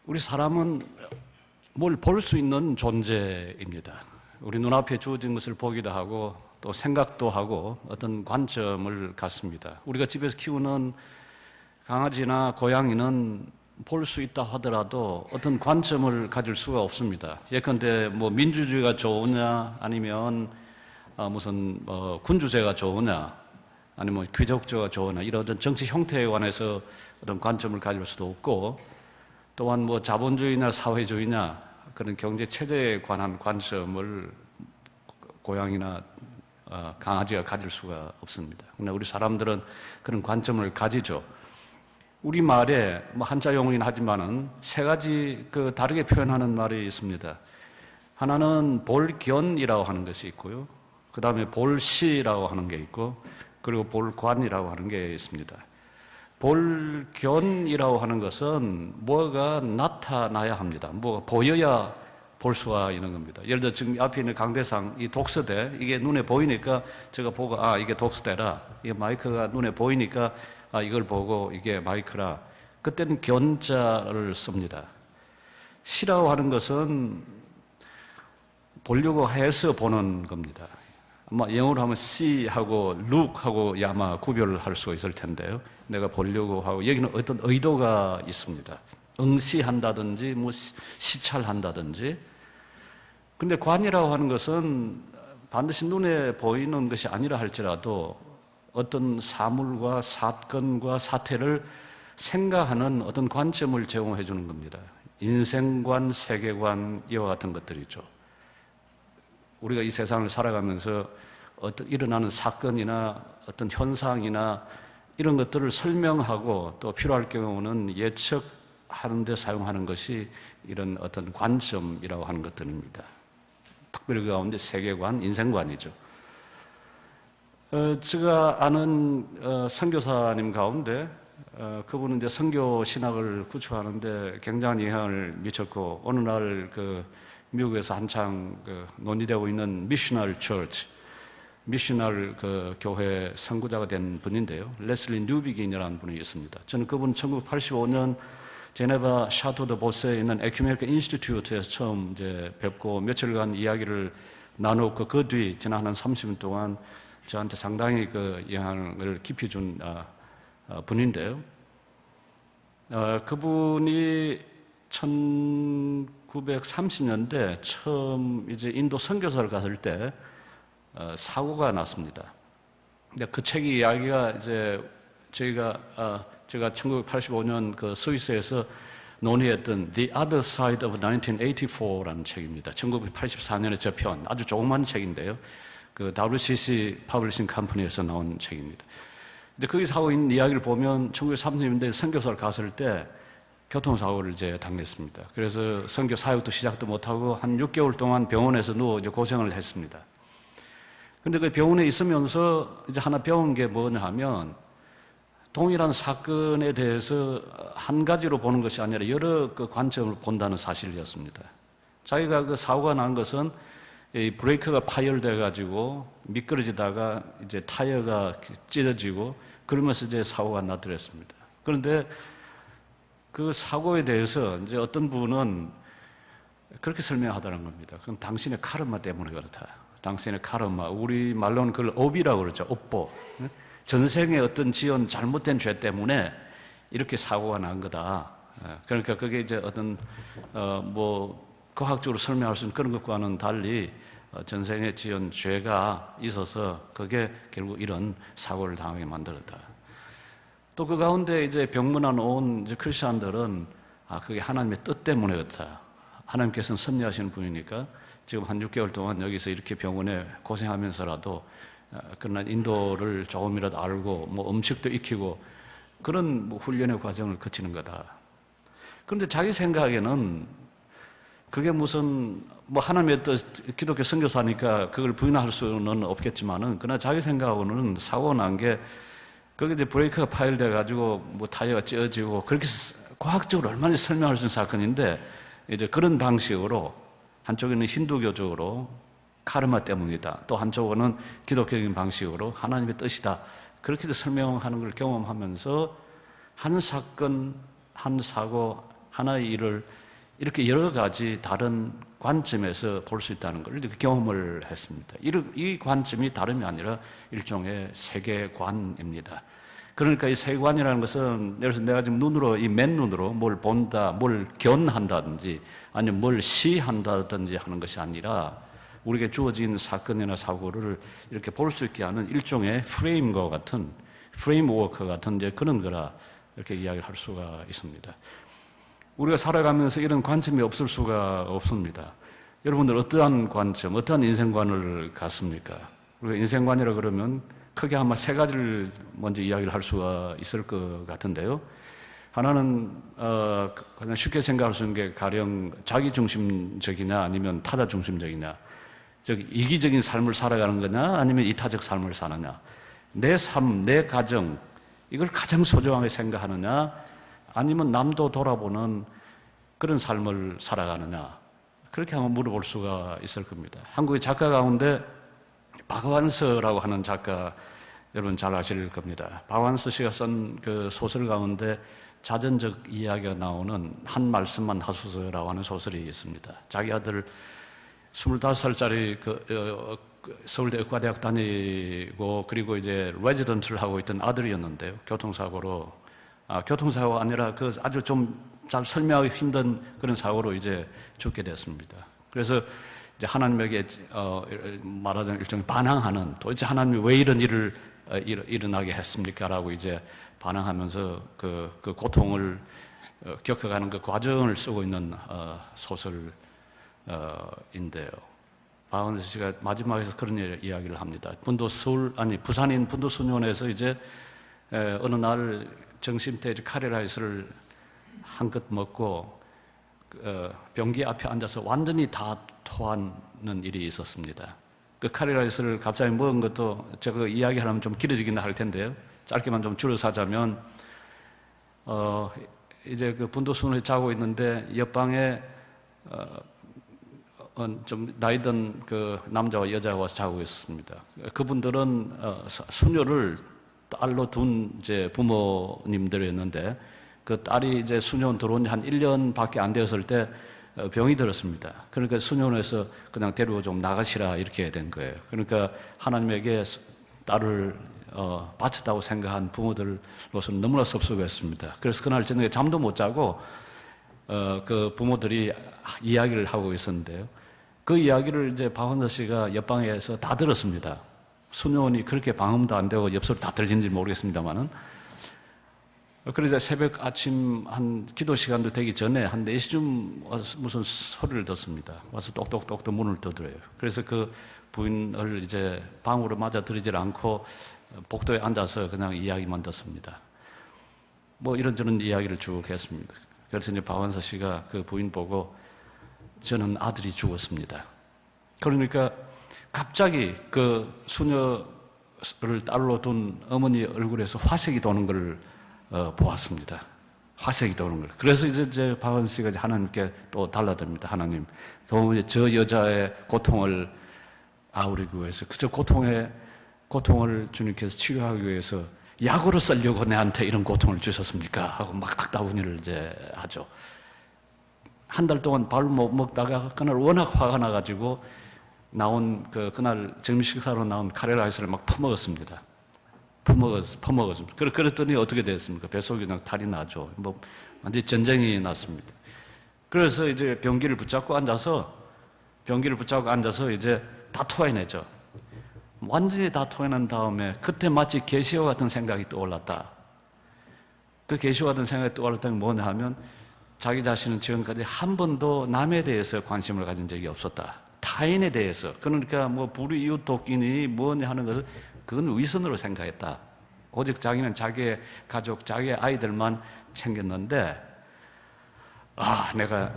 우리 사람은 뭘 볼 수 있는 존재입니다. 우리 눈앞에 주어진 것을 보기도 하고 또 생각도 하고 어떤 관점을 갖습니다. 우리가 집에서 키우는 강아지나 고양이는 볼 수 있다 하더라도 어떤 관점을 가질 수가 없습니다. 예컨대 뭐 민주주의가 좋으냐 아니면 무슨 군주제가 좋으냐 아니면 귀족제가 좋으냐 이런 어떤 정치 형태에 관해서 어떤 관점을 가질 수도 없고 또한 뭐 자본주의나 사회주의나 그런 경제 체제에 관한 관점을 고양이나 강아지가 가질 수가 없습니다. 그러나 우리 사람들은 그런 관점을 가지죠. 우리 말에 뭐 한자 용어긴 하지만은 세 가지 다르게 표현하는 말이 있습니다. 하나는 볼견이라고 하는 것이 있고요. 그 다음에 볼시라고 하는 게 있고, 그리고 볼관이라고 하는 게 있습니다. 볼견이라고 하는 것은 뭐가 나타나야 합니다. 뭐가 보여야 볼 수가 있는 겁니다. 예를 들어 지금 앞에 있는 강대상, 이 독서대, 이게 눈에 보이니까 제가 보고 이게 독서대라. 이게 마이크가 눈에 보이니까 이걸 보고 이게 마이크라. 그때는 견자를 씁니다. 시라고 하는 것은 보려고 해서 보는 겁니다. 아마 영어로 하면 see하고 look하고 아마 구별을 할 수가 있을 텐데요. 내가 보려고 하고 여기는 어떤 의도가 있습니다. 응시한다든지 뭐 시찰한다든지. 근데 관이라고 하는 것은 반드시 눈에 보이는 것이 아니라 할지라도 어떤 사물과 사건과 사태를 생각하는 어떤 관점을 제공해 주는 겁니다. 인생관, 세계관 이와 같은 것들이죠. 우리가 이 세상을 살아가면서 어떤 일어나는 사건이나 어떤 현상이나 이런 것들을 설명하고 또 필요할 경우는 예측하는 데 사용하는 것이 이런 어떤 관점이라고 하는 것들입니다. 특별히 그 가운데 세계관, 인생관이죠. 제가 아는 선교사님 가운데 그분은 이제 선교 신학을 구축하는데 굉장한 영향을 미쳤고 어느 날 미국에서 한창 논의되고 있는 미셔널 처치, 미셔널 교회 선구자가 된 분인데요. 레슬리 뉴비긴이라는 분이 있습니다. 저는 그분 1985년 제네바 샤토 드 보스에 있는 에큐메니컬 인스티튜트에서 처음 이제 뵙고 며칠간 이야기를 나눴고 그 뒤 지난 한 30년 동안 저한테 상당히 영향을 깊이 준 분인데요. 그분이 1930년대 처음 이제 인도 선교사를 갔을 때 사고가 났습니다. 근데 그 책의 이야기가 이제 제가 1985년 스위스에서 논의했던 The Other Side of 1984라는 책입니다. 1984년에 저편 아주 조그만 책인데요. WCC 퍼블리싱 컴퍼니에서 나온 책입니다. 근데 거기서 하고 있는 이야기를 보면 1930년대 선교사를 갔을 때 교통사고를 이제 당했습니다. 그래서 선교 사역도 시작도 못하고 한 6개월 동안 병원에서 누워 이제 고생을 했습니다. 근데 그 병원에 있으면서 이제 하나 배운 게 뭐냐 하면 동일한 사건에 대해서 한 가지로 보는 것이 아니라 여러 관점을 본다는 사실이었습니다. 자기가 사고가 난 것은 이 브레이크가 파열돼 가지고 미끄러지다가 이제 타이어가 찢어지고 그러면서 이제 사고가 나더랬습니다. 그런데 그 사고에 대해서 이제 어떤 분은 그렇게 설명하더라는 겁니다. 그건 당신의 카르마 때문에 그렇다. 당신의 카르마, 우리 말로는 그걸 업이라고 그러죠. 업보. 전생에 어떤 지은 잘못된 죄 때문에 이렇게 사고가 난 거다. 그러니까 그게 이제 어떤 과학적으로 설명할 수 있는 그런 것과는 달리 전생에 지은 죄가 있어서 그게 결국 이런 사고를 당하게 만들었다. 또 그 가운데 이제 병문안 온 크리스천들은 그게 하나님의 뜻 때문에 그렇다. 하나님께서는 섭리하시는 분이니까 지금 한 6개월 동안 여기서 이렇게 병원에 고생하면서라도 그러나 인도를 조금이라도 알고 음식도 익히고 그런 훈련의 과정을 거치는 거다. 그런데 자기 생각에는 그게 무슨 하나님의 뜻, 기독교 선교사니까 그걸 부인할 수는 없겠지만은 그러나 자기 생각으로는 사고가 난 게 거기 이제 브레이크가 파열돼 가지고 타이어가 찢어지고 그렇게 과학적으로 얼마나 설명할 수 있는 사건인데 이제 그런 방식으로 한쪽에는 힌두교적으로 카르마 때문이다. 또 한쪽은 기독교적인 방식으로 하나님의 뜻이다. 그렇게 설명하는 걸 경험하면서 한 사건, 한 사고, 하나의 일을 이렇게 여러 가지 다른 관점에서 볼 수 있다는 걸 이렇게 경험을 했습니다. 이 관점이 다름이 아니라 일종의 세계관입니다. 그러니까 이 세계관이라는 것은 예를 들어서 내가 지금 눈으로, 이 맨눈으로 뭘 본다, 뭘 견한다든지 아니면 뭘 시한다든지 하는 것이 아니라 우리에게 주어진 사건이나 사고를 이렇게 볼 수 있게 하는 일종의 프레임과 같은, 프레임워크 같은 이제 그런 거라 이렇게 이야기를 할 수가 있습니다. 우리가 살아가면서 이런 관점이 없을 수가 없습니다. 여러분들 어떠한 관점, 어떠한 인생관을 갖습니까? 우리가 인생관이라 그러면 크게 아마 세 가지를 먼저 이야기를 할 수가 있을 것 같은데요. 하나는 그냥 쉽게 생각할 수 있는 게 가령 자기중심적이냐 아니면 타자중심적이냐, 즉 이기적인 삶을 살아가는 거냐 아니면 이타적 삶을 사느냐, 내 삶, 내 가정 이걸 가장 소중하게 생각하느냐 아니면 남도 돌아보는 그런 삶을 살아가느냐, 그렇게 한번 물어볼 수가 있을 겁니다. 한국의 작가 가운데 박완서라고 하는 작가 여러분 잘 아실 겁니다. 박완서 씨가 쓴 그 소설 가운데 자전적 이야기가 나오는 한 말씀만 하소서라고 하는 소설이 있습니다. 자기 아들 25살짜리 서울대 의과대학 다니고 그리고 이제 레지던트를 하고 있던 아들이었는데요. 교통사고가 아니라 그 아주 좀 잘 설명하기 힘든 그런 사고로 이제 죽게 됐습니다. 그래서 이제 하나님에게 말하자면 일종의 반항하는, 도대체 하나님이 왜 이런 일을 일어나게 했습니까? 라고 이제 반항하면서 그 고통을 겪어가는 그 과정을 쓰고 있는 소설인데요. 박완서 씨가 마지막에서 그런 이야기를 합니다. 부산인 분도수녀원에서 이제 어느 날 점심 때 카레라이스를 한 끗 먹고 변기 앞에 앉아서 완전히 다 토하는 일이 있었습니다. 그 카레라이스를 갑자기 먹은 것도 제가 이야기하려면 좀 길어지긴 할 텐데요. 짧게만 좀 줄여서 하자면 이제 그 분도수녀에 자고 있는데 옆방에 좀 나이 든 그 남자와 여자가 와서 자고 있었습니다. 그분들은 수녀를 딸로 둔 이제 부모님들이었는데 그 딸이 이제 수녀원 들어온 지 한 1년밖에 안 되었을 때 병이 들었습니다. 그러니까 수녀원에서 그냥 데리고 좀 나가시라 이렇게 된 거예요. 그러니까 하나님에게 딸을 바쳤다고 생각한 부모들로서는 너무나 섭섭했습니다. 그래서 그날 저녁에 잠도 못 자고 그 부모들이 이야기를 하고 있었는데요. 그 이야기를 이제 박완서 씨가 옆방에서 다 들었습니다. 수녀원이 그렇게 방음도 안 되고 옆소리 다 들리는지 모르겠습니다만은. 그러자 새벽 아침 한 기도 시간도 되기 전에 한 4시쯤 와서 무슨 소리를 듣습니다. 와서 똑똑똑똑 문을 두드려요. 그래서 그 부인을 이제 방으로 맞아들이질 않고 복도에 앉아서 그냥 이야기만 듣습니다. 뭐 이런저런 이야기를 쭉 했습니다. 그래서 이제 박완서 씨가 그 부인 보고 저는 아들이 죽었습니다. 그러니까 갑자기 그 수녀를 딸로 둔 어머니 얼굴에서 화색이 도는 걸 보았습니다. 화색이 도는 걸. 그래서 이제 박완서 씨가 하나님께 또 달라듭니다. 하나님, 도무지 저 여자의 고통을 아우르기 위해서, 그저 고통을 주님께서 치료하기 위해서 약으로 쓰려고 내한테 이런 고통을 주셨습니까? 하고 막 악다운이를 이제 하죠. 한 달 동안 밥을 못 먹다가 그날 워낙 화가 나가지고 나온 그날 점심 식사로 나온 카레라이스를 막 퍼먹었습니다. 퍼먹었습니다. 그랬더니 어떻게 됐습니까? 뱃속에 그냥 탈이 나죠. 뭐 완전히 전쟁이 났습니다. 그래서 이제 변기를 붙잡고 앉아서 이제 다 토해내죠. 완전히 다 토해낸 다음에 그때 마치 계시와 같은 생각이 떠올랐다. 그 계시와 같은 생각이 떠올랐다는 게 뭐냐 하면 자기 자신은 지금까지 한 번도 남에 대해서 관심을 가진 적이 없었다. 타인에 대해서. 그러니까 뭐 불의 이웃 돕기니 뭐니 하는 것을 그건 위선으로 생각했다. 오직 자기는 자기의 가족, 자기의 아이들만 챙겼는데 내가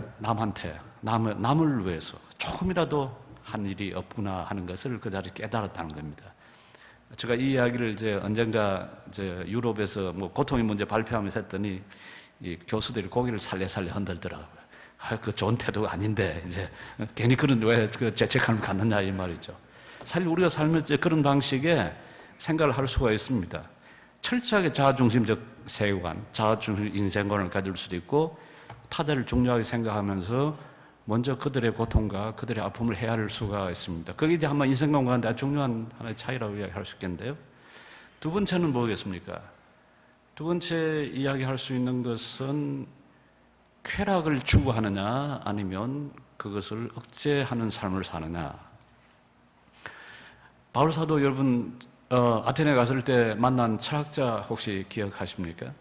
남을 위해서 조금이라도 한 일이 없구나 하는 것을 그 자리에 깨달았다는 겁니다. 제가 이 이야기를 이제 언젠가 이제 유럽에서 뭐 고통의 문제 발표하면서 했더니 이 교수들이 고개를 살래살래 흔들더라고요. 그 좋은 태도가 아닌데 이제 괜히 그런 왜 그 죄책감을 갖느냐 이 말이죠. 사실 우리가 살면서 그런 방식의 생각을 할 수가 있습니다. 철저하게 자아중심적 세계관, 자아중심 인생관을 가질 수도 있고 타자를 중요하게 생각하면서 먼저 그들의 고통과 그들의 아픔을 헤아릴 수가 있습니다. 그게 이제 한번 인생관과는 아주 중요한 하나의 차이라고 이야기할 수 있겠는데요. 두 번째는 뭐겠습니까? 두 번째 이야기할 수 있는 것은 쾌락을 추구하느냐 아니면 그것을 억제하는 삶을 사느냐. 바울 사도 여러분 아테네 갔을 때 만난 철학자 혹시 기억하십니까?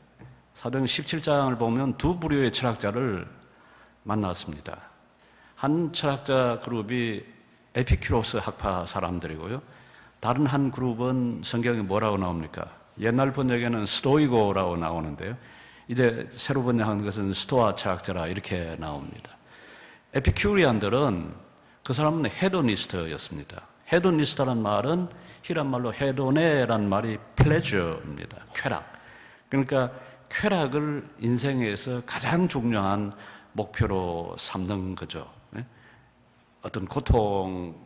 사도행 17장을 보면 두 부류의 철학자를 만났습니다. 한 철학자 그룹이 에피큐로스 학파 사람들이고요. 다른 한 그룹은 성경에 뭐라고 나옵니까? 옛날 번역에는 스토이고라고 나오는데요. 이제 새로 번역한 것은 스토아 철학자라 이렇게 나옵니다. 에피큐리안들은 그 사람은 헤도니스트였습니다. 헤도니스트란 말은 히란 말로 헤도네란 말이 플레저입니다. 쾌락. 그러니까 쾌락을 인생에서 가장 중요한 목표로 삼는 거죠. 어떤 고통이나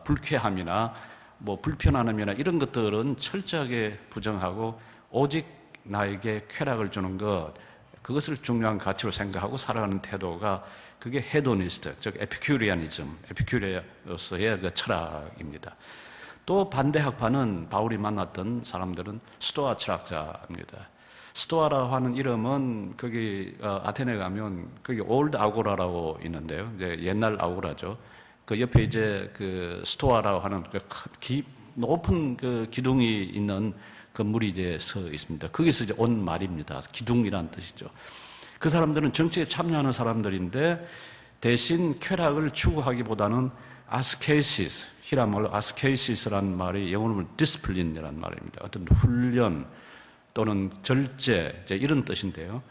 불쾌함이나 뭐 불편함이나 이런 것들은 철저하게 부정하고 오직 나에게 쾌락을 주는 것, 그것을 중요한 가치로 생각하고 살아가는 태도가 그게 헤도니스트, 즉 에피큐리아니즘, 에피큐리어스의 그 철학입니다. 또 반대 학파는 바울이 만났던 사람들은 스토아 철학자입니다. 스토아라고 하는 이름은 거기 아테네 가면 거기 올드 아고라라고 있는데요. 이제 옛날 아고라죠. 그 옆에 이제 그 스토아라고 하는 그 높은 그 기둥이 있는 건물이 이제 서 있습니다. 거기서 이제 온 말입니다. 기둥이라는 뜻이죠. 그 사람들은 정치에 참여하는 사람들인데 대신 쾌락을 추구하기보다는 아스케시스, 히란 말로 아스케시스라는 말이 영어로 디스플린이라는 말입니다. 어떤 훈련 또는 절제 이런 뜻인데요.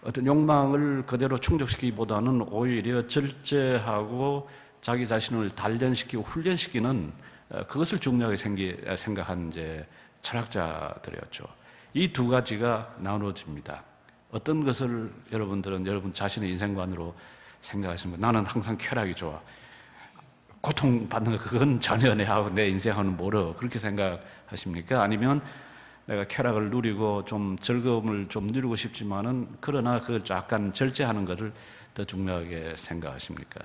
어떤 욕망을 그대로 충족시키기보다는 오히려 절제하고 자기 자신을 단련시키고 훈련시키는 그것을 중요하게 생각한 이제 철학자들이었죠. 이 두 가지가 나누어집니다. 어떤 것을 여러분들은 여러분 자신의 인생관으로 생각하십니까? 나는 항상 쾌락이 좋아. 고통받는 거 그건 전혀 내 인생하고는 멀어. 그렇게 생각하십니까? 아니면 내가 쾌락을 누리고 좀 즐거움을 좀 누리고 싶지만은 그러나 그걸 약간 절제하는 것을 더 중요하게 생각하십니까?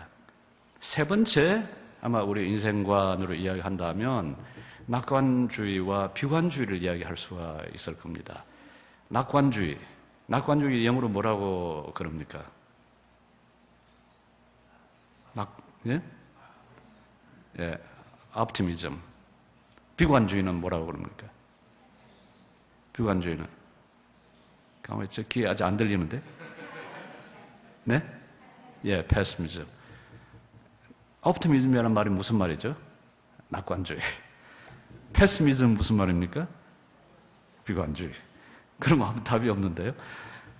세 번째, 아마 우리 인생관으로 이야기한다면 낙관주의와 비관주의를 이야기할 수가 있을 겁니다. 낙관주의 영어로 뭐라고 그럽니까? optimism. 비관주의는 뭐라고 그럽니까? 비관주의는 가만히 저 귀에 아직 안 들리는데? 네? pessimism. optimism이라는 말이 무슨 말이죠? 낙관주의. pessimism 무슨 말입니까? 비관주의. 그럼 아무 답이 없는데요.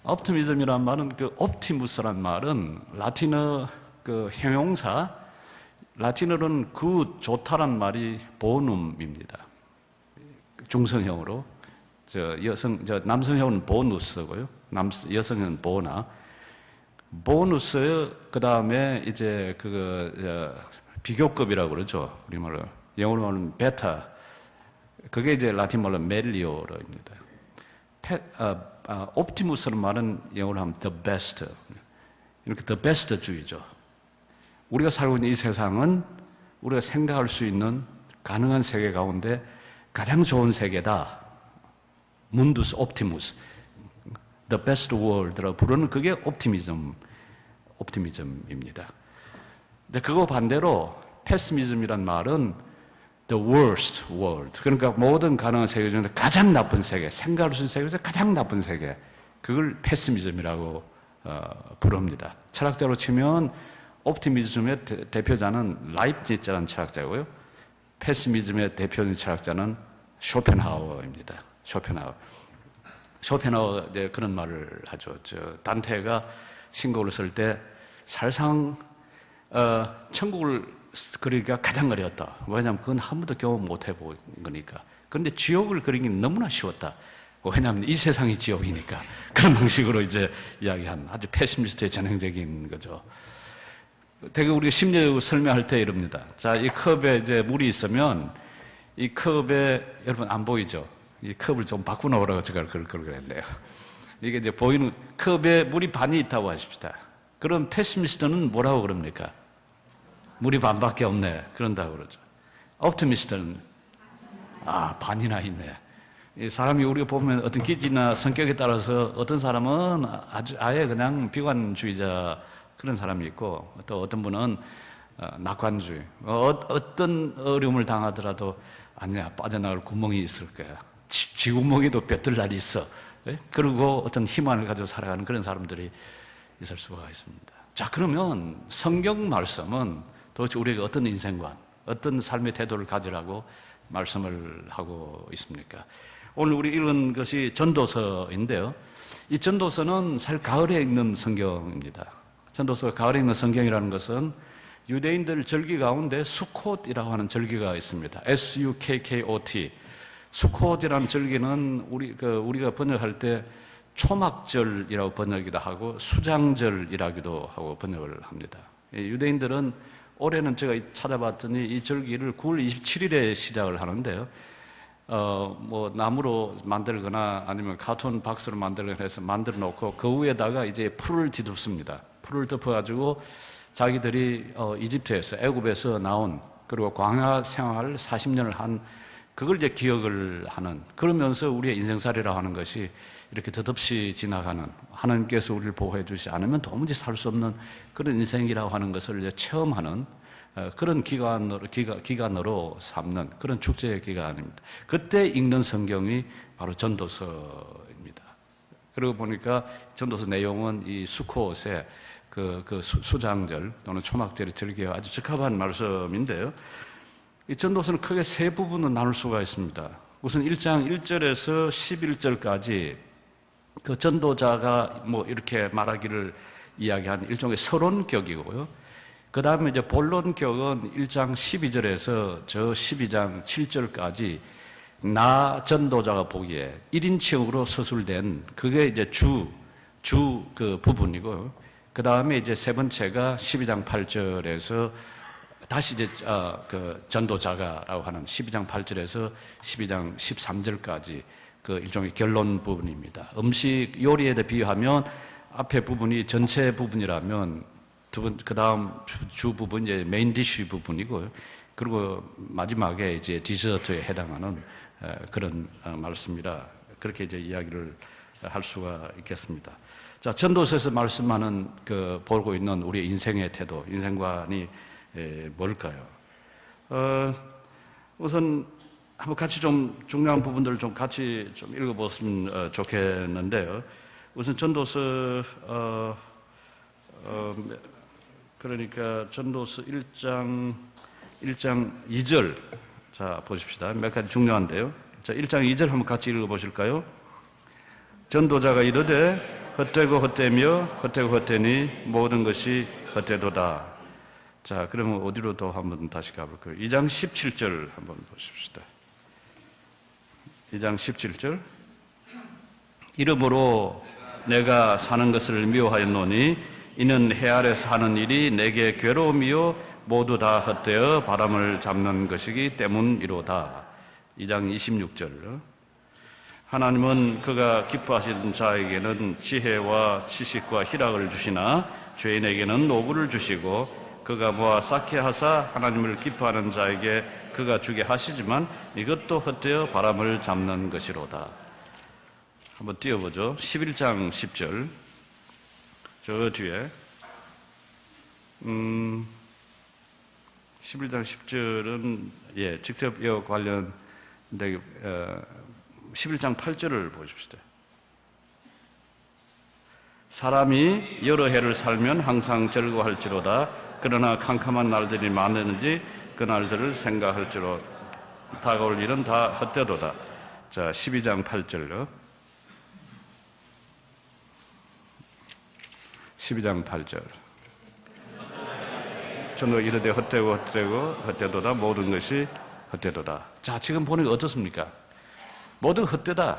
optimism이라는 말은 그 optimus라는 말은 라틴어 그 형용사, 라틴어로는 그 좋다란 말이 bonum입니다. 중성형으로. 남성형은 보누스고요. 여성은 보나. 보누스, 그 다음에 이제 비교급이라고 그러죠. 우리말로. 영어로 하면 베타. 그게 이제 라틴 말로 멜리오로입니다. 옵티무스는 말은 영어로 하면 the best. 이렇게 the best 주의죠. 우리가 살고 있는 이 세상은 우리가 생각할 수 있는 가능한 세계 가운데 가장 좋은 세계다. 문두스 옵티무스, the best world라고 부르는 그게 옵티미즘입니다. 근데 그거 반대로 페시미즘이란 말은 the worst world, 그러니까 모든 가능한 세계 중에 가장 나쁜 세계, 생각할 수 있는 세계에서 가장 나쁜 세계, 그걸 페시미즘이라고 부릅니다. 철학자로 치면 옵티미즘의 대표자는 라이프니츠라는 철학자고요. 페시미즘의 대표적인 철학자는 쇼펜하우어입니다. 쇼펜하우어 그런 말을 하죠. 단테가 신곡을 쓸 때 사실상 천국을 그리기가 가장 어려웠다. 왜냐하면 그건 한 번도 경험 못 해본 거니까. 그런데 지옥을 그리기는 너무나 쉬웠다. 왜냐하면 이 세상이 지옥이니까. 그런 방식으로 이제 이야기한 아주 패시미스트의 전형적인 거죠. 되게 우리가 심리학을 설명할 때 이럽니다. 자, 이 컵에 이제 물이 있으면 이 컵에 여러분 안 보이죠? 이 컵을 좀 바꾸놓으라고 제가 그걸 그랬네요. 이게 이제 보이는 컵에 물이 반이 있다고 하십시다. 그럼 패시미스트는 뭐라고 그럽니까? 물이 반밖에 없네. 그런다고 그러죠. 옵티미스트는 반이나 있네. 이 사람이 우리가 보면 어떤 기질이나 성격에 따라서 어떤 사람은 아예 그냥 비관주의자 그런 사람이 있고 또 어떤 분은 낙관주의. 어떤 어려움을 당하더라도 아니야 빠져나갈 구멍이 있을 거야. 쥐구멍에도 볕들 날이 있어. 그리고 어떤 희망을 가지고 살아가는 그런 사람들이 있을 수가 있습니다. 자, 그러면 성경 말씀은 도대체 우리에게 어떤 인생관, 어떤 삶의 태도를 가지라고 말씀을 하고 있습니까? 오늘 우리 읽은 것이 전도서인데요. 이 전도서는 사실 가을에 읽는 성경입니다. 전도서가 가을에 읽는 성경이라는 것은 유대인들 절기 가운데 수콧이라고 하는 절기가 있습니다. SUKKOT. 수콧이라는 절기는 우리가 번역할 때 초막절이라고 번역이기도 하고 수장절이라기도 하고 번역을 합니다. 유대인들은 올해는 제가 찾아봤더니 이 절기를 9월 27일에 시작을 하는데요. 나무로 만들거나 아니면 카톤 박스로 만들거나 해서 만들어 놓고 그 위에다가 이제 풀을 뒤덮습니다. 풀을 덮어가지고 자기들이 이집트에서 애굽에서 나온 그리고 광야 생활 40년을 한 그걸 이제 기억을 하는 그러면서 우리의 인생살이라고 하는 것이 이렇게 덧없이 지나가는 하나님께서 우리를 보호해 주시지 않으면 도무지 살 수 없는 그런 인생이라고 하는 것을 이제 체험하는 그런 기간으로 삼는 그런 축제의 기간입니다. 그때 읽는 성경이 바로 전도서입니다. 그러고 보니까 전도서 내용은 이 수콧의 수장절 또는 초막절의 절기에 아주 적합한 말씀인데요. 이 전도서는 크게 세 부분으로 나눌 수가 있습니다. 우선 1장 1절에서 11절까지 그 전도자가 이렇게 말하기를 이야기한 일종의 서론격이고요. 그 다음에 이제 본론격은 1장 12절에서 저 12장 7절까지 나 전도자가 보기에 1인칭으로 서술된 그게 이제 그 부분이고요. 그 다음에 이제 세 번째가 12장 8절에서 다시 이제 그 전도자가라고 하는 12장 8절에서 12장 13절까지 그 일종의 결론 부분입니다. 음식 요리에 비유하면 앞에 부분이 전체 부분이라면 그 다음 주 부분 이제 메인 디쉬 부분이고요. 그리고 마지막에 이제 디저트에 해당하는 그런 말씀이라 그렇게 이제 이야기를 할 수가 있겠습니다. 자, 전도서에서 말씀하는 보고 있는 우리의 인생의 태도, 인생관이 뭘까요? 우선 한번 같이 좀 중요한 부분들을 좀 같이 좀 읽어보시면 좋겠는데요. 우선 전도서 그러니까 전도서 1장 2절 자 보십시다. 몇 가지 중요한데요. 자, 1장 2절 한번 같이 읽어보실까요? 전도자가 이르되 헛되고 헛되며 헛되고 헛되니 모든 것이 헛되도다. 자, 그러면 어디로 더 한번 다시 가볼까요? 2장 17절 한번 보십시다. 2장 17절 이러므로 내가 사는 것을 미워하였노니 이는 해 아래서 하는 일이 내게 괴로움이요 모두 다 헛되어 바람을 잡는 것이기 때문이로다. 2장 26절 하나님은 그가 기뻐하시는 자에게는 지혜와 지식과 희락을 주시나 죄인에게는 노구를 주시고 그가 모아 쌓게 하사 하나님을 기뻐하는 자에게 그가 주게 하시지만 이것도 헛되어 바람을 잡는 것이로다. 한번 띄워보죠. 11장 10절 저 뒤에 11장 10절은 직접 이와 관련된 11장 8절을 보십시다. 사람이 여러 해를 살면 항상 즐거워할지로다. 그러나 캄캄한 날들이 많은지 그 날들을 생각할지로 다가올 일은 다 헛되도다. 자, 12장 8절요. 12장 8절 전도 이르되 헛되고 헛되고 헛되도다. 모든 것이 헛되도다. 자, 지금 보니까 어떻습니까? 모든 헛되다.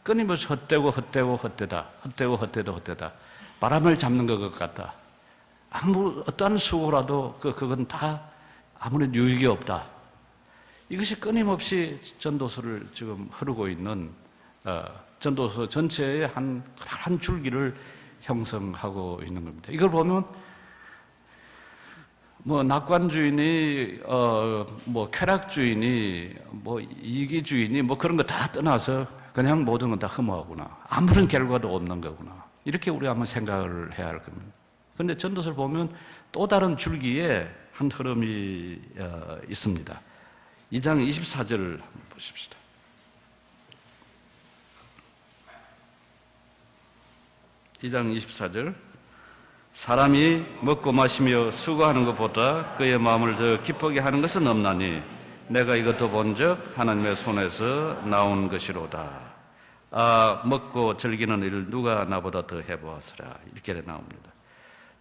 끊임없이 헛되고 헛되고 헛되다. 헛되고 헛되도 헛되다. 바람을 잡는 것 같다. 어떠한 수고라도 그건 다 아무런 유익이 없다. 이것이 끊임없이 전도서를 지금 흐르고 있는 전도서 전체의 한 줄기를 형성하고 있는 겁니다. 이걸 보면 뭐 낙관주의니 뭐 쾌락주의니 뭐 이기주의니 뭐 그런 거 다 떠나서 그냥 모든 건 다 허무하구나, 아무런 결과도 없는 거구나, 이렇게 우리가 한번 생각을 해야 할 겁니다. 그런데 전도서를 보면 또 다른 줄기에 한 흐름이 있습니다. 2장 24절 한번 보십시다. 2장 24절. 사람이 먹고 마시며 수고하는 것보다 그의 마음을 더 기쁘게 하는 것은 없나니 내가 이것도 본즉 하나님의 손에서 나온 것이로다. 먹고 즐기는 일을 누가 나보다 더 해보았으랴. 이렇게 나옵니다.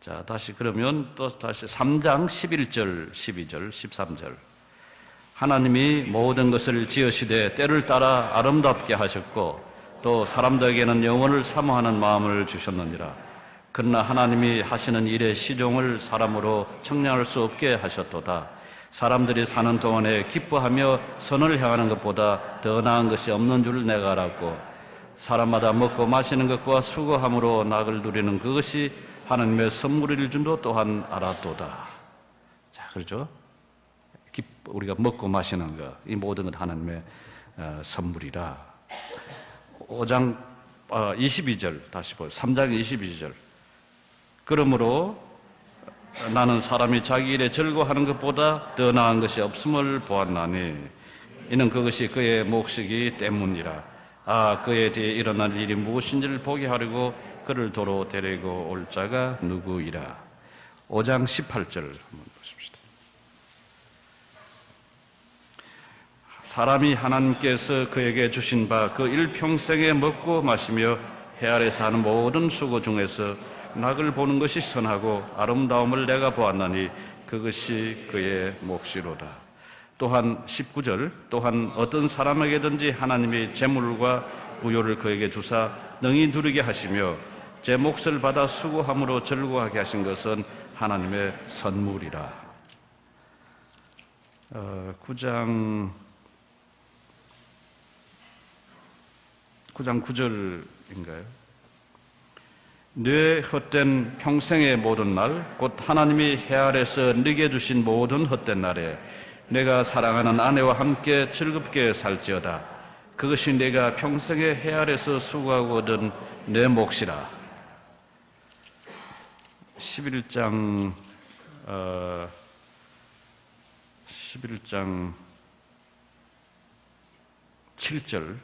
자, 다시 그러면 또 다시 3장 11절, 12절, 13절. 하나님이 모든 것을 지으시되 때를 따라 아름답게 하셨고 또 사람들에게는 영원을 사모하는 마음을 주셨느니라. 그러나 하나님이 하시는 일의 시종을 사람으로 청량할 수 없게 하셨도다. 사람들이 사는 동안에 기뻐하며 선을 행하는 것보다 더 나은 것이 없는 줄 내가 알았고 사람마다 먹고 마시는 것과 수고함으로 낙을 누리는 그것이 하나님의 선물일 줄도 또한 알았도다. 자, 그렇죠? 우리가 먹고 마시는 것, 이 모든 것 하나님의 선물이라. 5장 22절 다시 보세요. 3장 22절. 그러므로 나는 사람이 자기 일에 즐거워하는 것보다 더 나은 것이 없음을 보았나니 이는 그것이 그의 몫이기 때문이라. 그에 대해 일어날 일이 무엇인지를 보게 하려고 그를 도로 데리고 올 자가 누구이라. 5장 18절 한번 보십시다. 사람이 하나님께서 그에게 주신 바 그 일평생에 먹고 마시며 해 아래서 하는 모든 수고 중에서 낙을 보는 것이 선하고 아름다움을 내가 보았나니 그것이 그의 몫이로다. 또한 19절. 또한 어떤 사람에게든지 하나님이 재물과 부요를 그에게 주사 능히 누리게 하시며 제 몫을 받아 수고함으로 즐거워하게 하신 것은 하나님의 선물이라. 9장 9절인가요? 내 헛된 평생의 모든 날, 곧 하나님이 해 아래서 네게 주신 모든 헛된 날에 내가 사랑하는 아내와 함께 즐겁게 살지어다. 그것이 내가 평생의 해 아래서 수고하고 얻은 내 몫이라. 11장 7절.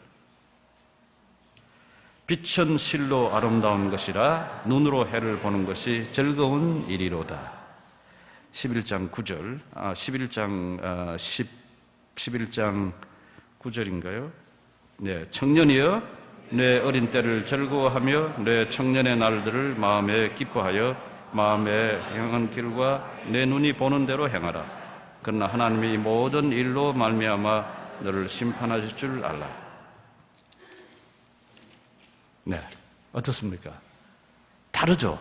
빛은 실로 아름다운 것이라 눈으로 해를 보는 것이 즐거운 일이로다. 11장 9절, 11장 9절인가요? 네, 청년이여 내 어린 때를 즐거워하며 내 청년의 날들을 마음에 기뻐하여 마음에 행한 길과 내 눈이 보는 대로 행하라. 그러나 하나님이 모든 일로 말미암아 너를 심판하실 줄 알라. 네, 어떻습니까? 다르죠?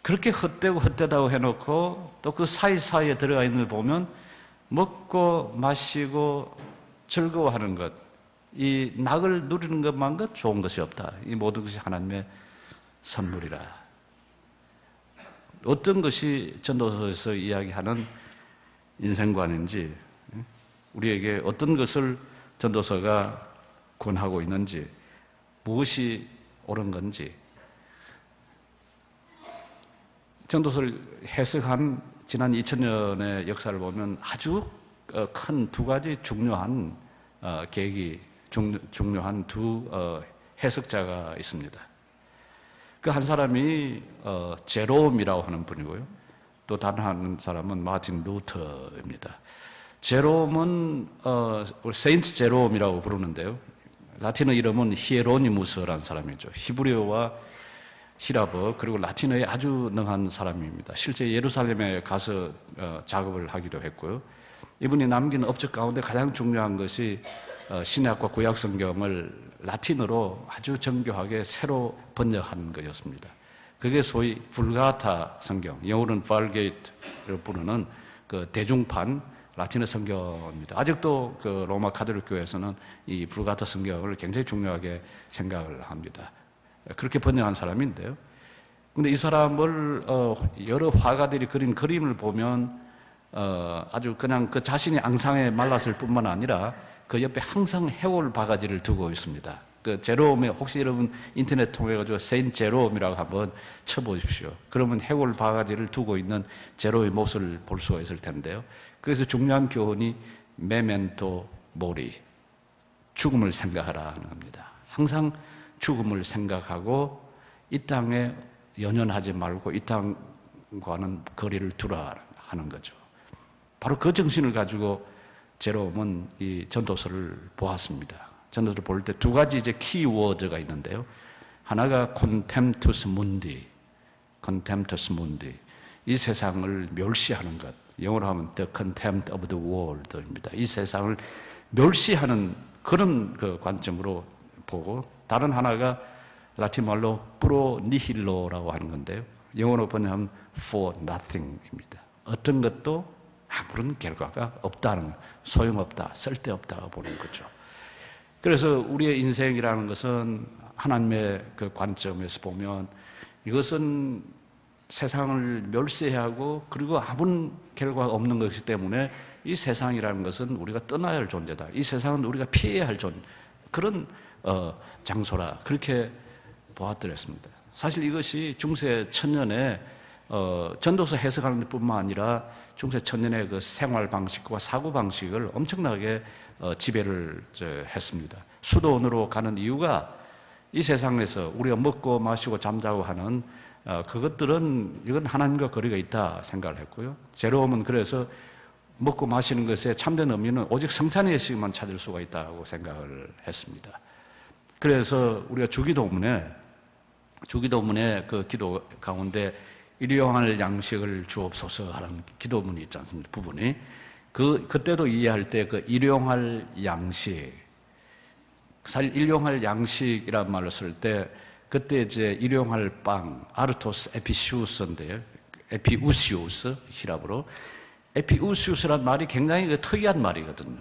그렇게 헛되고 헛되다고 해놓고 또 그 사이사이에 들어가 있는 걸 보면 먹고 마시고 즐거워하는 것, 이 낙을 누리는 것만 것 좋은 것이 없다. 이 모든 것이 하나님의 선물이라. 어떤 것이 전도서에서 이야기하는 인생관인지, 우리에게 어떤 것을 전도서가 권하고 있는지, 무엇이 옳은 건지, 전도서를 해석한 지난 2000년의 역사를 보면 아주 큰 두 가지 중요한 계기, 중요한 두 해석자가 있습니다. 그 한 사람이 제롬이라고 하는 분이고요. 또 다른 한 사람은 마틴 루터입니다. 제롬은 세인트 제롬이라고 부르는데요. 라틴어 이름은 히에로니무스라는 사람이죠. 히브리어와 히라버 그리고 라틴어에 아주 능한 사람입니다. 실제 예루살렘에 가서 작업을 하기도 했고요. 이분이 남긴 업적 가운데 가장 중요한 것이 신약과 구약 성경을 라틴어로 아주 정교하게 새로 번역한 것이었습니다. 그게 소위 불가타 성경, 영어로는 발게이트를 부르는 그 대중판 라틴어 성경입니다. 아직도 그 로마 가톨릭 교회에서는 이 불가타 성경을 굉장히 중요하게 생각을 합니다. 그렇게 번역한 사람인데요. 근데 이 사람을 여러 화가들이 그린 그림을 보면 아주 그냥 그 자신이 앙상에 말랐을 뿐만 아니라 그 옆에 항상 해골 바가지를 두고 있습니다. 그 제롬의, 혹시 여러분 인터넷 통해 가지고 세인트 제롬이라고 한번 쳐보십시오. 그러면 해골 바가지를 두고 있는 제롬의 모습을 볼 수가 있을 텐데요. 그래서 중요한 교훈이 메멘토 모리, 죽음을 생각하라 하는 겁니다. 항상 죽음을 생각하고 이 땅에 연연하지 말고 이 땅과는 거리를 두라 하는 거죠. 바로 그 정신을 가지고 제롬은 이 전도서를 보았습니다. 전도서를 볼 때 두 가지 이제 키워드가 있는데요. 하나가 contemptus mundi, contemptus mundi. 이 세상을 멸시하는 것. 영어로 하면 the contempt of the world입니다. 이 세상을 멸시하는 그런 그 관점으로 보고, 다른 하나가 라틴 말로 프로 니힐로라고 하는 건데요. 영어로 번역하면 for nothing입니다. 어떤 것도 아무런 결과가 없다는, 소용없다, 쓸데없다고 보는 거죠. 그래서 우리의 인생이라는 것은 하나님의 그 관점에서 보면 이것은 세상을 멸시하고 그리고 아무런 결과가 없는 것이기 때문에 이 세상이라는 것은 우리가 떠나야 할 존재다. 이 세상은 우리가 피해야 할 그런 장소라, 그렇게 보았더랬습니다. 사실 이것이 중세 천년에 전도서 해석하는 뿐만 아니라 중세 천년의 그 생활 방식과 사고 방식을 엄청나게 지배를 했습니다. 수도원으로 가는 이유가 이 세상에서 우리가 먹고 마시고 잠자고 하는 그것들은 이건 하나님과 거리가 있다 생각을 했고요. 제롬은 그래서 먹고 마시는 것에 참된 의미는 오직 성찬의 예식만 찾을 수가 있다고 생각을 했습니다. 그래서 우리가 주기도문에 그 기도 가운데 일용할 양식을 주옵소서 하는 기도문이 있지 않습니까? 부분이. 그때도 이해할 때 그 일용할 양식, 사실 일용할 양식이란 말을 쓸 때 그때 이제 일용할 빵, 아르토스 에피시우스인데요. 에피우시우스, 히랍으로. 에피우시우스란 말이 굉장히 그 특이한 말이거든요.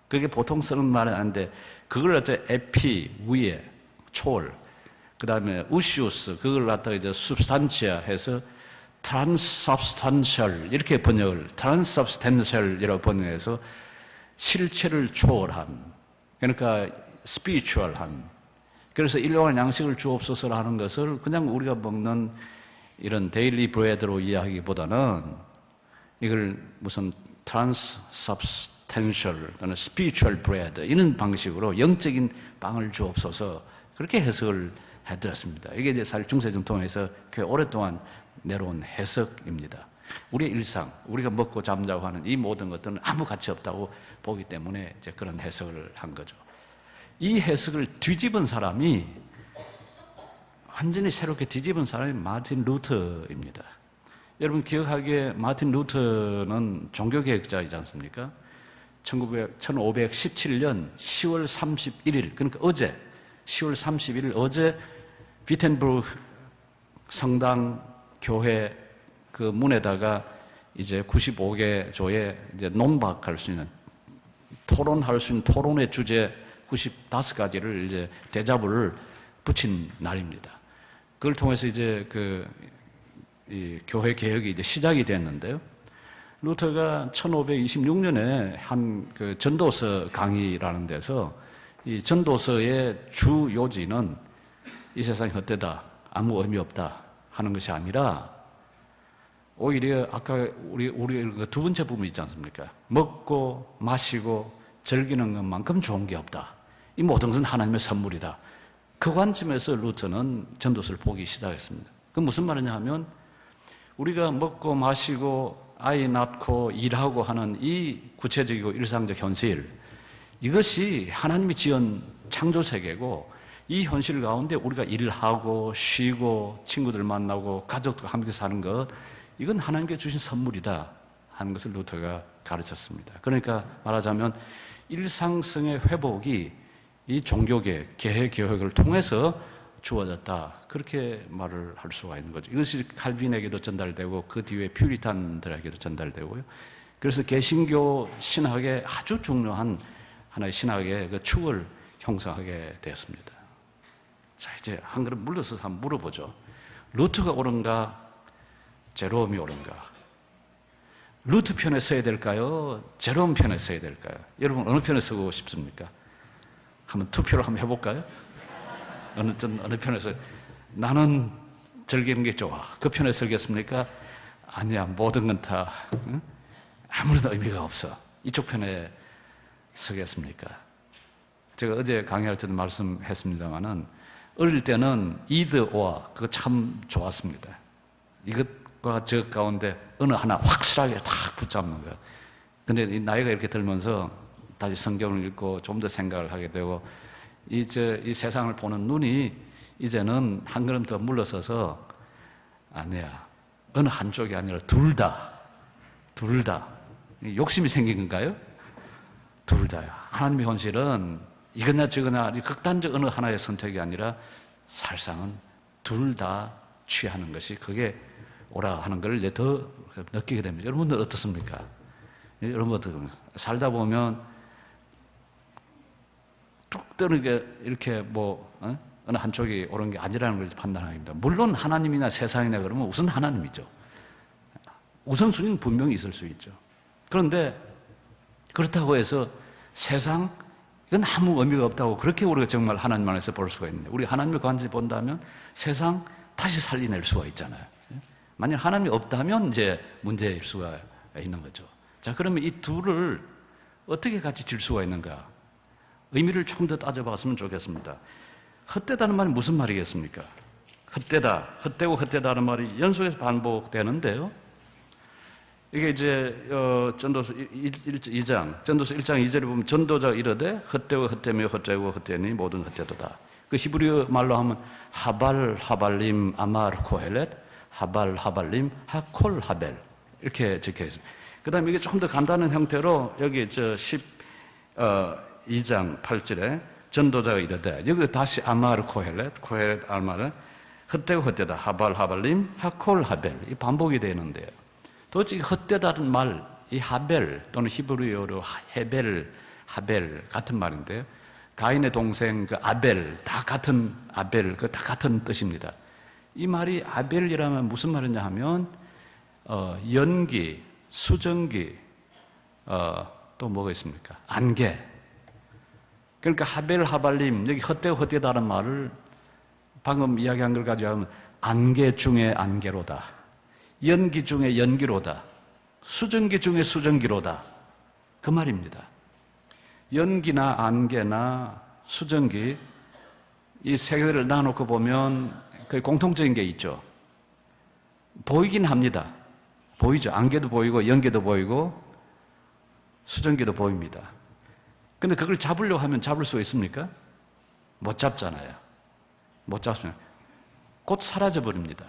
그게 보통 쓰는 말은 아닌데, 그걸 갖다 에피, 위에, 초월, 그 다음에 우시우스, 그걸 갖다가 이제 substantia 해서 transubstantial, 이렇게 번역을, transubstantial이라고 번역해서 실체를 초월한, 그러니까 spiritual한. 그래서 일용할 양식을 주옵소서라 하는 것을 그냥 우리가 먹는 이런 데일리 브레드로 이해하기보다는 이걸 무슨 transubstantial 또는 spiritual bread 이런 방식으로 영적인 빵을 주옵소서, 그렇게 해석을 해드렸습니다. 이게 이제 사실 중세 전통에서 꽤 오랫동안 내려온 해석입니다. 우리의 일상, 우리가 먹고 잠자고 하는 이 모든 것들은 아무 가치 없다고 보기 때문에 이제 그런 해석을 한 거죠. 이 해석을 뒤집은 사람이, 완전히 새롭게 뒤집은 사람이 마틴 루터입니다. 여러분 기억하기에 마틴 루터는 종교개혁자이지 않습니까? 1517년 10월 31일, 그러니까 어제, 10월 31일 어제 비텐부르크 성당 교회 그 문에다가 이제 95개 조에 이제 논박할 수 있는, 토론할 수 있는 토론의 주제 95가지를 이제 대자보를 붙인 날입니다. 그걸 통해서 이제 이 교회 개혁이 이제 시작이 됐는데요. 루터가 1526년에 한 그 전도서 강의라는 데서 이 전도서의 주 요지는 이 세상이 헛되다, 아무 의미 없다 하는 것이 아니라, 오히려 아까 우리 그 두 번째 부분 있지 않습니까? 먹고 마시고 즐기는 것만큼 좋은 게 없다. 이 모든 것은 하나님의 선물이다. 그 관점에서 루터는 전도서를 보기 시작했습니다. 그 무슨 말이냐 하면, 우리가 먹고 마시고 아이 낳고 일하고 하는 이 구체적이고 일상적 현실, 이것이 하나님이 지은 창조 세계고, 이 현실 가운데 우리가 일하고 쉬고 친구들 만나고 가족들과 함께 사는 것, 이건 하나님께 주신 선물이다 하는 것을 루터가 가르쳤습니다. 그러니까 말하자면 일상성의 회복이 이 종교개혁, 개혁을 통해서 주어졌다, 그렇게 말을 할 수가 있는 거죠. 이것이 칼빈에게도 전달되고 그 뒤에 퓨리탄들에게도 전달되고요. 그래서 개신교 신학의 아주 중요한 하나의 신학의 그 축을 형성하게 되었습니다. 자, 이제 한 걸음 물러서서 한번 물어보죠. 루트가 옳은가? 제롬이 옳은가? 루트 편에 서야 될까요? 제롬 편에 서야 될까요? 여러분 어느 편에 서고 싶습니까? 한번 투표를 한번 해볼까요? 어느 편에 서? 나는 즐기는 게 좋아. 그 편에 서겠습니까? 아니야, 모든 건 다 아무런 의미가 없어. 이쪽 편에 서겠습니까? 제가 어제 강의할 때도 말씀했습니다만은 어릴 때는 either or 그거 참 좋았습니다. 이것과 저 가운데 어느 하나 확실하게 딱 붙잡는 거예요. 근데 이 나이가 이렇게 들면서 다시 성경을 읽고 좀 더 생각을 하게 되고 이 세상을 보는 눈이 이제는 한 걸음 더 물러서서 아니야. 어느 한쪽이 아니라 둘 다. 욕심이 생긴 건가요? 둘 다요. 하나님의 현실은 이거냐 저거냐 극단적 어느 하나의 선택이 아니라 살상은 둘 다 취하는 것이 그게 오라 하는 걸 이제 더 느끼게 됩니다. 여러분들 어떻습니까? 여러분들 살다 보면 뚝 뜨는 이렇게 어느 한쪽이 옳은 게 아니라는 걸 판단합니다. 물론 하나님이나 세상이나 그러면 우선 하나님이죠. 우선순위는 분명히 있을 수 있죠. 그런데 그렇다고 해서 세상 이건 아무 의미가 없다고 그렇게 우리가 정말 하나님 안에서 볼 수가 있는데 우리 하나님의 관점에서 본다면 세상 다시 살려낼 수가 있잖아요. 만약 하나님이 없다면 이제 문제일 수가 있는 거죠. 자, 그러면 이 둘을 어떻게 같이 질 수가 있는가? 의미를 조금 더 따져봤으면 좋겠습니다. 헛되다는 말이 무슨 말이겠습니까? 헛되다, 헛되고 헛되다는 말이 연속해서 반복되는데요. 이게 이제 전도서 2장, 전도서 1장 2절에 보면 전도자가 이르되 헛되고 헛되며 헛되고 헛되니 모든 헛되도다. 그 히브리어 말로 하면 하발 하발림 아마르 코헬렛 하발 하발림 하콜 하벨 이렇게 적혀 있습니다. 그 다음에 이게 조금 더 간단한 형태로 여기 2장 8절에 전도자가 이르되 여기 다시 아마르 코헬렛 알마르 헛되고 헛되다 하발 하발림 하콜 하벨 이 반복이 되는데요. 도대체 헛되다는 말, 이 하벨 또는 히브리어로 헤벨, 하벨 같은 말인데요. 가인의 동생 그 아벨 다 같은 아벨 그 다 같은 뜻입니다. 이 말이 아벨이라면 무슨 말이냐 하면 연기, 수증기, 또 뭐가 있습니까? 안개. 그러니까 하벨 하발림 여기 헛되고 헛되다는 말을 방금 이야기한 걸 가지고 하면 안개 중에 안개로다. 연기 중에 연기로다. 수증기 중에 수증기로다. 그 말입니다. 연기나 안개나 수증기 이 세 개를 나눠놓고 보면 거의 공통적인 게 있죠. 보이긴 합니다. 보이죠. 안개도 보이고 연기도 보이고 수증기도 보입니다. 근데 그걸 잡으려고 하면 잡을 수 있습니까? 못 잡잖아요. 못 잡습니다. 곧 사라져 버립니다.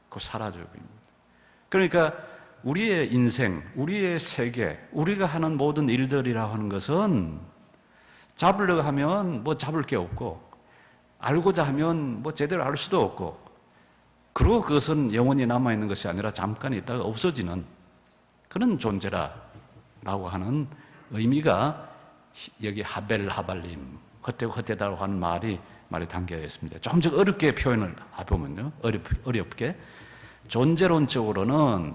곧 사라져 버립니다. 그러니까 우리의 인생, 우리의 세계, 우리가 하는 모든 일들이라고 하는 것은 잡으려고 하면 뭐 잡을 게 없고 알고자 하면 뭐 제대로 알 수도 없고 그리고 그것은 영원히 남아있는 것이 아니라 잠깐 있다가 없어지는 그런 존재라고 하는 의미가 여기 하벨 하발림 헛되고 헛되다고 하는 말이 담겨 있습니다. 조금 더 어렵게 표현을 해보면요. 어렵게 존재론적으로는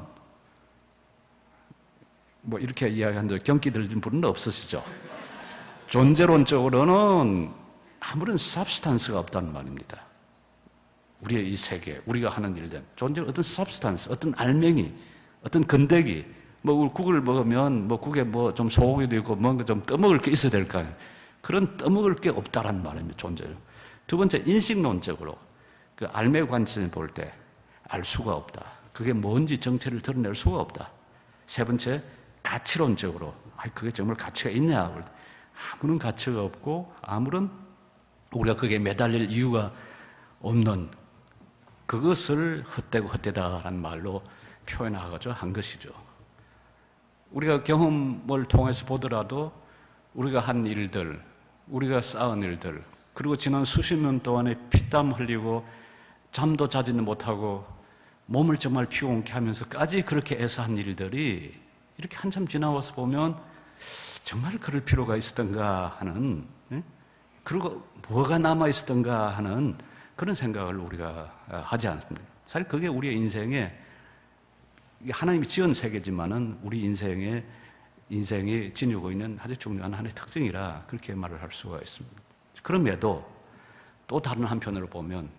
뭐 이렇게 이야기하는데 경기 들린 분은 없으시죠? 존재론적으로는 아무런 substance가 없다는 말입니다. 우리의 이 세계, 우리가 하는 일들, 존재는 어떤 substance, 어떤 알맹이, 어떤 건더기, 뭐 국을 먹으면 뭐 국에 뭐 좀 소고기도 있고 뭔가 좀 떠먹을 게 있어야 될까요? 그런 떠먹을 게 없다라는 말입니다. 존재를. 두 번째 인식론적으로 그 알맹이 관점에서 볼 때 알 수가 없다. 그게 뭔지 정체를 드러낼 수가 없다. 세 번째 가치론적으로 그게 정말 가치가 있냐? 아무런 가치가 없고 아무런 우리가 거기에 매달릴 이유가 없는 그것을 헛되고 헛되다라는 말로 표현하고자 한 것이죠. 우리가 경험을 통해서 보더라도 우리가 한 일들, 우리가 쌓은 일들, 그리고 지난 수십 년 동안에 피땀 흘리고 잠도 자지는 못하고 몸을 정말 피곤케 하면서까지 그렇게 애써한 일들이 이렇게 한참 지나와서 보면 정말 그럴 필요가 있었던가 하는, 그리고 뭐가 남아있었던가 하는 그런 생각을 우리가 하지 않습니까? 사실 그게 우리의 인생에, 하나님이 지은 세계지만은 우리 인생이 지니고 있는 아주 중요한 하나의 특징이라 그렇게 말을 할 수가 있습니다. 그럼에도 또 다른 한편으로 보면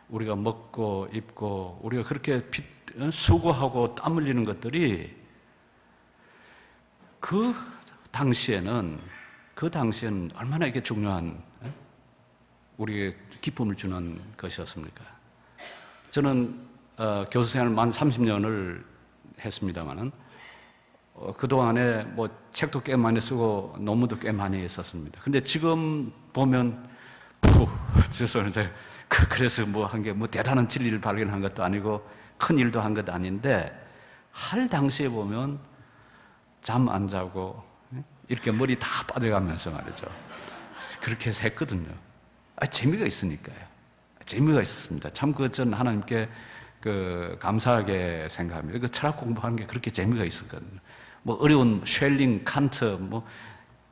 우리가 먹고 입고 우리가 그렇게 수고하고 땀 흘리는 것들이 그 당시에는 얼마나 이게 중요한 우리에게 기쁨을 주는 것이었습니까? 저는 교수 생활 만 30년을 했습니다만은 그동안에 뭐 책도 꽤 많이 쓰고 논문도 꽤 많이 했었습니다. 근데 지금 보면 그래서 뭐 한 게 뭐 대단한 진리를 발견한 것도 아니고 큰 일도 한 것도 아닌데 할 당시에 보면 잠 안 자고 이렇게 머리 다 빠져가면서 말이죠. 그렇게 해서 했거든요. 재미가 있으니까요. 재미가 있었습니다. 참 전 하나님께 감사하게 생각합니다. 그 철학 공부하는 게 그렇게 재미가 있었거든요. 뭐 어려운 쉘링, 칸트 뭐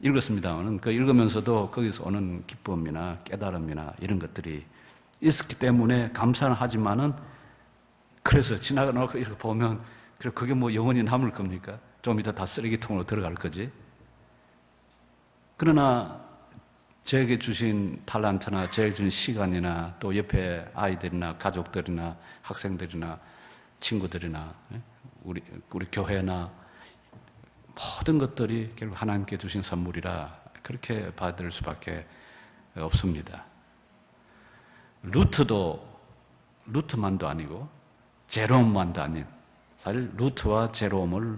읽었습니다만은 그 읽으면서도 거기서 오는 기쁨이나 깨달음이나 이런 것들이 있었기 때문에 감사는 하지만은 그래서 지나가고 이렇게 보면 그게 뭐 영원히 남을 겁니까? 좀 이따 다 쓰레기통으로 들어갈 거지. 그러나 저에게 주신 탤런트나 저에게 주신 시간이나 또 옆에 아이들이나 가족들이나 학생들이나 친구들이나 우리 교회나 모든 것들이 결국 하나님께 주신 선물이라 그렇게 받을 수밖에 없습니다. 루트만도 아니고 제롬만도 아닌, 사실 루트와 제롬을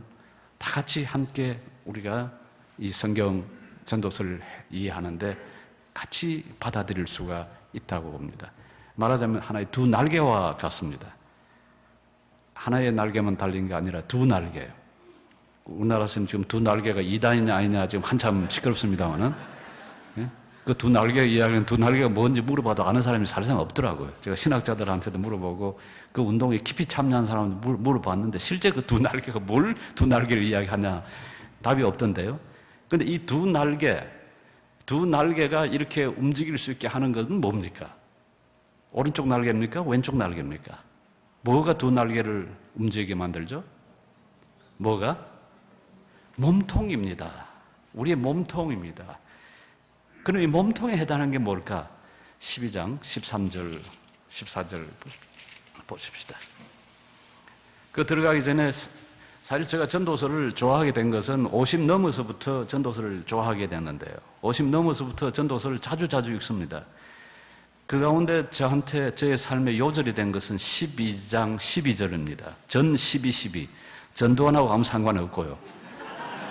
다 같이 함께 우리가 이 성경 전도서를 이해하는데 같이 받아들일 수가 있다고 봅니다. 말하자면 하나의 두 날개와 같습니다. 하나의 날개만 달린 게 아니라 두 날개예요. 우리나라에서는 지금 두 날개가 이단이냐 아니냐 지금 한참 시끄럽습니다만은, 그 두 날개 이야기는 두 날개가 뭔지 물어봐도 아는 사람이 사실상 없더라고요. 제가 신학자들한테도 물어보고 그 운동에 깊이 참여한 사람도 물어봤는데 실제 그 두 날개가 뭘 두 날개를 이야기하냐 답이 없던데요. 근데 이 두 날개가 이렇게 움직일 수 있게 하는 것은 뭡니까? 오른쪽 날개입니까? 왼쪽 날개입니까? 뭐가 두 날개를 움직이게 만들죠? 뭐가? 몸통입니다. 우리의 몸통입니다. 그럼 이 몸통에 해당하는 게 뭘까? 12장 13절 14절 보십시다. 들어가기 전에 사실 제가 전도서를 좋아하게 된 것은 50 넘어서부터 전도서를 좋아하게 됐는데요. 50 넘어서부터 전도서를 자주 읽습니다. 그 가운데 저한테 저의 삶의 요절이 된 것은 12장 12절입니다. 전 12. 전도안하고 아무 상관이 없고요.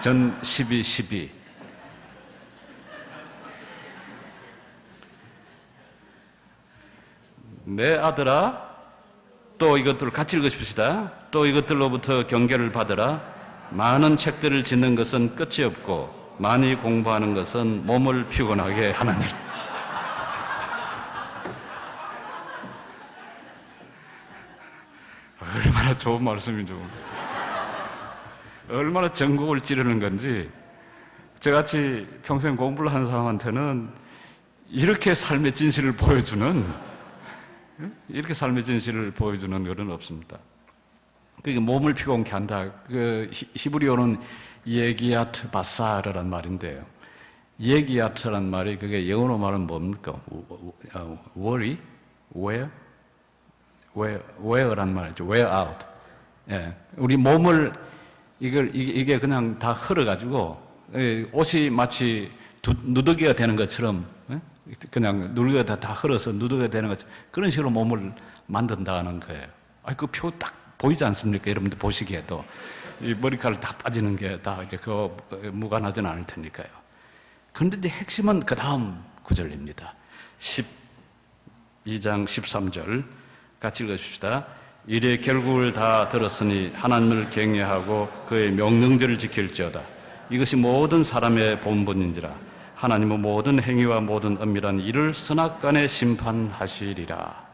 전 12. 내 아들아, 또 이것들을 같이 읽으십시다. 또 이것들로부터 경계를 받으라. 많은 책들을 짓는 것은 끝이 없고 많이 공부하는 것은 몸을 피곤하게 하느니라. 얼마나 좋은 말씀이죠. 얼마나 전곡을 찌르는 건지, 저같이 평생 공부를 한 사람한테는 이렇게 삶의 진실을 보여주는 것은 없습니다. 그게 몸을 피곤케 한다. 히브리어는 예기아트 바사르란 말인데요. 예기아트란 말이 그게 영어로 말하면 뭡니까? worry? wear란 말이죠. wear out. 예. 우리 몸을 이게 그냥 다 흘러가지고 옷이 마치 누더기가 되는 것처럼, 그냥 누더기가 다 흘러서 누더기가 되는 것처럼 그런 식으로 몸을 만든다는 거예요. 그 표 딱 보이지 않습니까? 여러분들 보시기에도 이 머리카락 다 빠지는 게 다 이제 그거 무관하지는 않을 테니까요. 그런데 이제 핵심은 그 다음 구절입니다. 12장 13절 같이 읽어줍시다. 이래 결국을 다 들었으니 하나님을 경외하고 그의 명령들을 지킬지어다. 이것이 모든 사람의 본분인지라. 하나님은 모든 행위와 모든 은밀한 일을 선악간에 심판하시리라.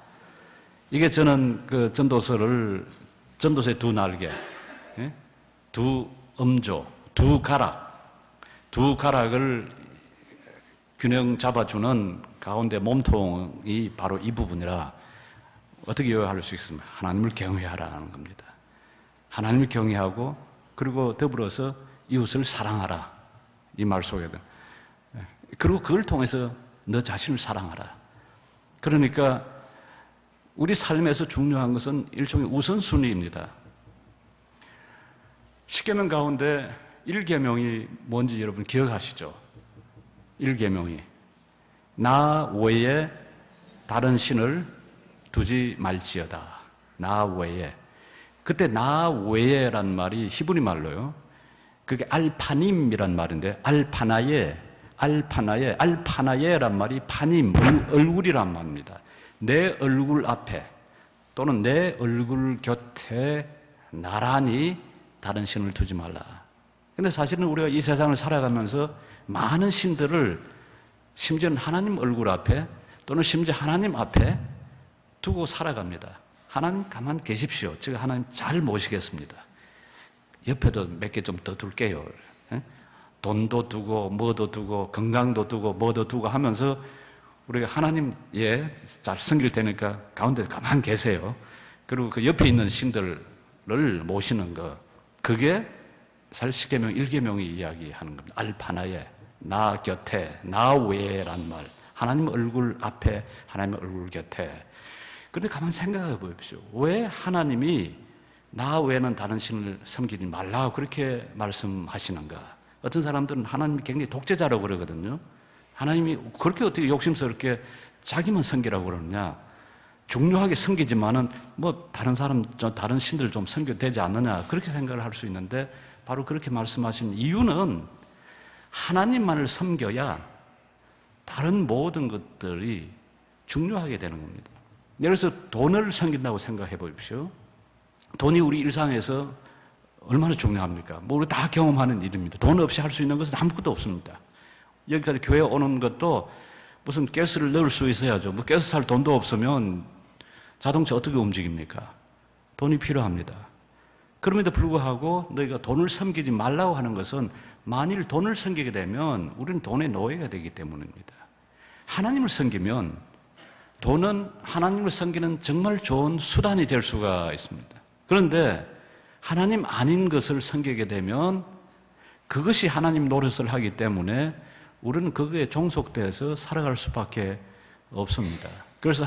이게 저는 전도서의 두 날개, 두 음조, 두 가락을 균형 잡아주는 가운데 몸통이 바로 이 부분이라 어떻게 요약할 수 있습니까? 하나님을 경외하라는 겁니다. 하나님을 경외하고 그리고 더불어서 이웃을 사랑하라. 이 말 속에는. 그리고 그걸 통해서 너 자신을 사랑하라. 그러니까 우리 삶에서 중요한 것은 일종의 우선순위입니다. 십계명 가운데 1계명이 뭔지 여러분 기억하시죠? 1계명이 나 외에 다른 신을 두지 말지어다. 나 외에. 그때 나 외에란 말이 히브리 말로요. 그게 알파님이란 말인데 알파나예란 말이 파님, 얼굴이란 말입니다. 내 얼굴 앞에 또는 내 얼굴 곁에 나란히 다른 신을 두지 말라. 근데 사실은 우리가 이 세상을 살아가면서 많은 신들을 심지어는 하나님 얼굴 앞에 또는 심지어 하나님 앞에 두고 살아갑니다. 하나님 가만 계십시오. 제가 하나님 잘 모시겠습니다. 옆에도 몇 개 좀 더 둘게요. 돈도 두고 뭐도 두고 건강도 두고 뭐도 두고 하면서 우리가 하나님 잘 섬길 테니까 가운데 가만 계세요. 그리고 그 옆에 있는 신들을 모시는 거, 그게 사실 십계명 1계명이 이야기하는 겁니다. 알파나예, 나 곁에, 나 외에란 말. 하나님 얼굴 앞에, 하나님 얼굴 곁에. 그런데 가만 생각해 보십시오. 왜 하나님이 나 외에는 다른 신을 섬기지 말라고 그렇게 말씀하시는가? 어떤 사람들은 하나님이 굉장히 독재자라고 그러거든요. 하나님이 그렇게 어떻게 욕심스럽게 자기만 섬기라고 그러느냐? 중요하게 섬기지만은 다른 신들 좀 섬겨도 되지 않느냐? 그렇게 생각을 할 수 있는데 바로 그렇게 말씀하신 이유는 하나님만을 섬겨야 다른 모든 것들이 중요하게 되는 겁니다. 예를 들어서 돈을 섬긴다고 생각해 보십시오. 돈이 우리 일상에서 얼마나 중요합니까? 우리 다 경험하는 일입니다. 돈 없이 할 수 있는 것은 아무것도 없습니다. 여기까지 교회 오는 것도 무슨 가스를 넣을 수 있어야죠. 가스 살 돈도 없으면 자동차 어떻게 움직입니까? 돈이 필요합니다. 그럼에도 불구하고 너희가 돈을 섬기지 말라고 하는 것은 만일 돈을 섬기게 되면 우리는 돈의 노예가 되기 때문입니다. 하나님을 섬기면 돈은 하나님을 섬기는 정말 좋은 수단이 될 수가 있습니다. 그런데 하나님 아닌 것을 섬기게 되면 그것이 하나님 노릇을 하기 때문에 우리는 그거에 종속돼서 살아갈 수밖에 없습니다. 그래서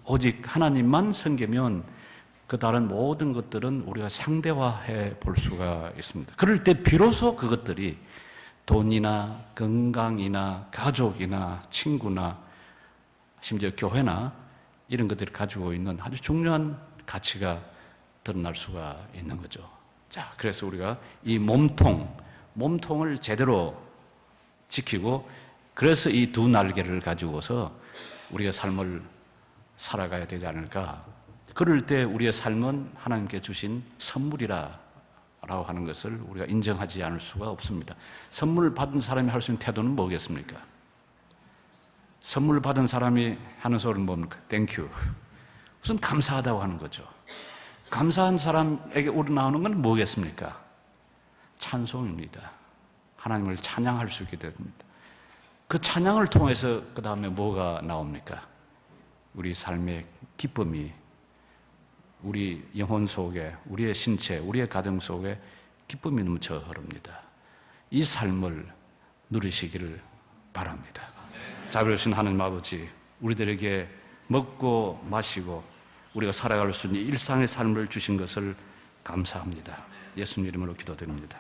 오직 하나님만 섬기면 그 다른 모든 것들은 우리가 상대화해 볼 수가 있습니다. 그럴 때 비로소 그것들이 돈이나 건강이나 가족이나 친구나 심지어 교회나 이런 것들이 가지고 있는 아주 중요한 가치가 드러날 수가 있는 거죠. 자, 그래서 우리가 이 몸통을 제대로 지키고 그래서 이 두 날개를 가지고서 우리가 삶을 살아가야 되지 않을까. 그럴 때 우리의 삶은 하나님께 주신 선물이라고 하는 것을 우리가 인정하지 않을 수가 없습니다. 선물 받은 사람이 할 수 있는 태도는 뭐겠습니까? 선물 받은 사람이 하는 소리는 뭡니까? 땡큐. 우선 감사하다고 하는 거죠. 감사한 사람에게 우러나오는 건 뭐겠습니까? 찬송입니다. 하나님을 찬양할 수 있게 됩니다. 그 찬양을 통해서 그 다음에 뭐가 나옵니까? 우리 삶의 기쁨이 우리 영혼 속에, 우리의 신체, 우리의 가정 속에 기쁨이 넘쳐 흐릅니다. 이 삶을 누리시기를 바랍니다. 자비로우신 하나님 아버지, 우리들에게 먹고 마시고 우리가 살아갈 수 있는 일상의 삶을 주신 것을 감사합니다. 예수님 이름으로 기도드립니다.